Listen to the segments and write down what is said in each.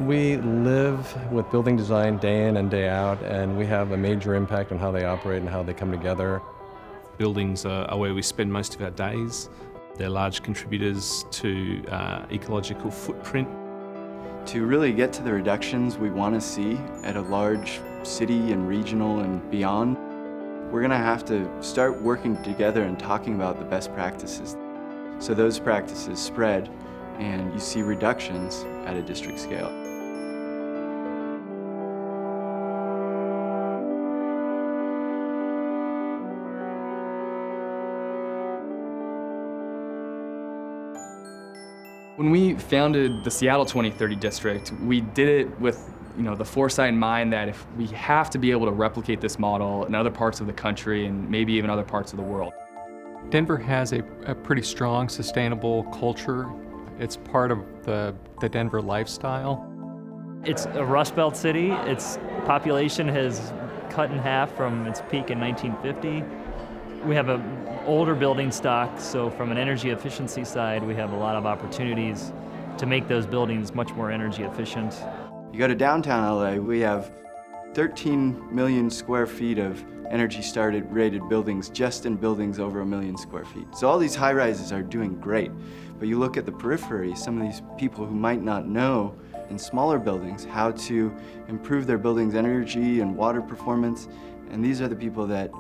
We live with building design day in and day out, and we have a major impact on how they operate and how they come together. Buildings are where we spend most of our days. They're large contributors to ecological footprint. To really get to the reductions we want to see at a large city and regional and beyond, we're going to have to start working together and talking about the best practices. So those practices spread and you see reductions at a district scale. When we founded the Seattle 2030 District, we did it with the foresight in mind that if we have to be able to replicate this model in other parts of the country and maybe even other parts of the world. Denver has a pretty strong sustainable culture. It's part of the Denver lifestyle. It's a Rust Belt city. Its population has cut in half from its peak in 1950. We have an older building stock, so from an energy efficiency side, we have a lot of opportunities to make those buildings much more energy efficient. You go to downtown LA, we have 13 million square feet of energy started rated buildings just in buildings over 1 million square feet. So all these high rises are doing great. But you look at the periphery, some of these people who might not know in smaller buildings how to improve their building's energy and water performance. And these are the people that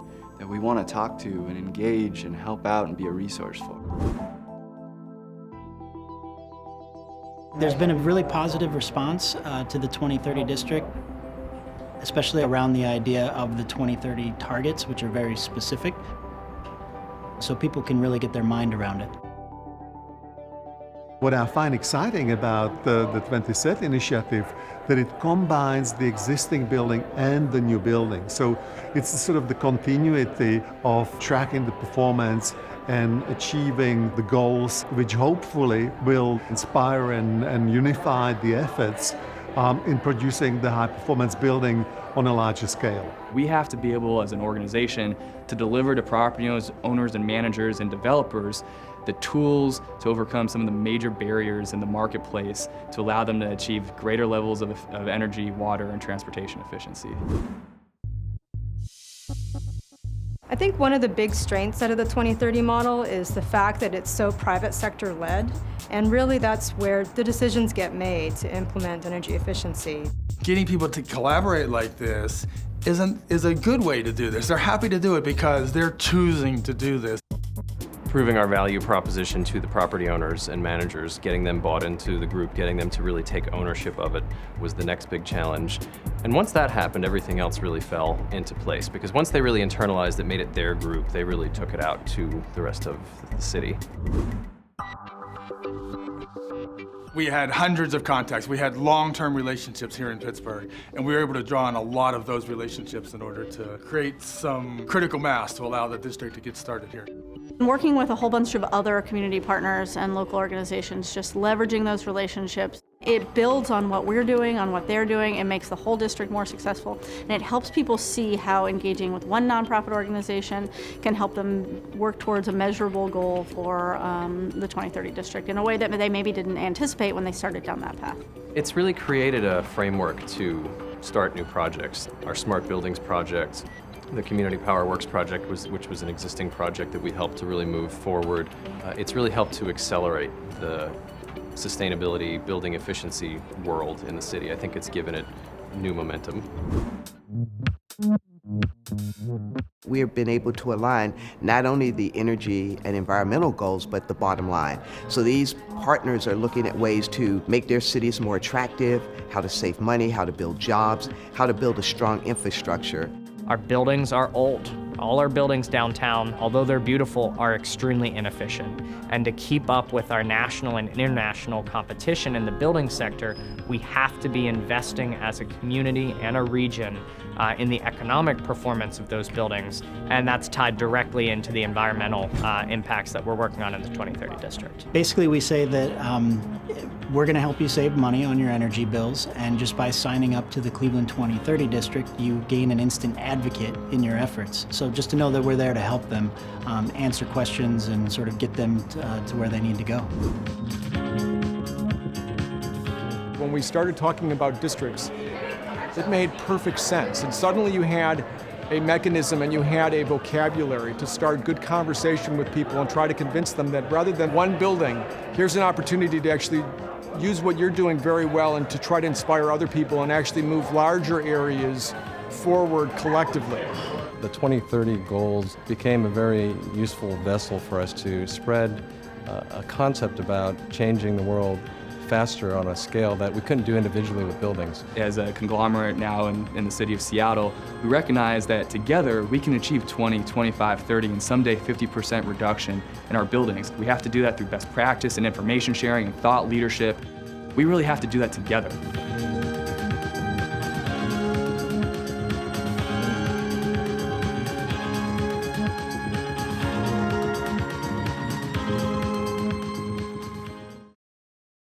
we want to talk to and engage and help out and be a resource for. There's been a really positive response to the 2030 district, especially around the idea of the 2030 targets, which are very specific, so people can really get their mind around it. What I find exciting about the 2030 initiative, that it combines the existing building and the new building. So it's sort of the continuity of tracking the performance and achieving the goals, which hopefully will inspire and unify the efforts in producing the high-performance building on a larger scale. We have to be able, as an organization, to deliver to property owners and managers and developers the tools to overcome some of the major barriers in the marketplace to allow them to achieve greater levels of energy, water, and transportation efficiency. I think one of the big strengths out of the 2030 model is the fact that it's so private sector led, and really that's where the decisions get made to implement energy efficiency. Getting people to collaborate like this is a good way to do this. They're happy to do it because they're choosing to do this. Proving our value proposition to the property owners and managers, getting them bought into the group, getting them to really take ownership of it was the next big challenge. And once that happened, everything else really fell into place, because once they really internalized it, made it their group, they really took it out to the rest of the city. We had hundreds of contacts. We had long-term relationships here in Pittsburgh, and we were able to draw on a lot of those relationships in order to create some critical mass to allow the district to get started here. Working with a whole bunch of other community partners and local organizations, just leveraging those relationships, it builds on what we're doing, on what they're doing, and makes the whole district more successful. And it helps people see how engaging with one nonprofit organization can help them work towards a measurable goal for the 2030 district in a way that they maybe didn't anticipate when they started down that path. It's really created a framework to start new projects. Our Smart Buildings project, the Community Power Works project, which was an existing project that we helped to really move forward. It's really helped to accelerate the sustainability, building efficiency world in the city. I think it's given it new momentum. We have been able to align not only the energy and environmental goals, but the bottom line. So these partners are looking at ways to make their cities more attractive, how to save money, how to build jobs, how to build a strong infrastructure. Our buildings are old. All our buildings downtown, although they're beautiful, are extremely inefficient. And to keep up with our national and international competition in the building sector, we have to be investing as a community and a region in the economic performance of those buildings, and that's tied directly into the environmental impacts that we're working on in the 2030 district. Basically, we say that we're going to help you save money on your energy bills, and just by signing up to the Cleveland 2030 district, you gain an instant advocate in your efforts. So just to know that we're there to help them answer questions and sort of get them to where they need to go. when we started talking about districts, it made perfect sense. And suddenly you had a mechanism and you had a vocabulary to start good conversation with people and try to convince them that rather than one building, here's an opportunity to actually use what you're doing very well and to try to inspire other people and actually move larger areas forward collectively. The 2030 goals became a very useful vessel for us to spread a concept about changing the world faster on a scale that we couldn't do individually with buildings. As a conglomerate now in the city of Seattle, we recognize that together we can achieve 20, 25, 30, and someday 50% reduction in our buildings. We have to do that through best practice and information sharing and thought leadership. We really have to do that together.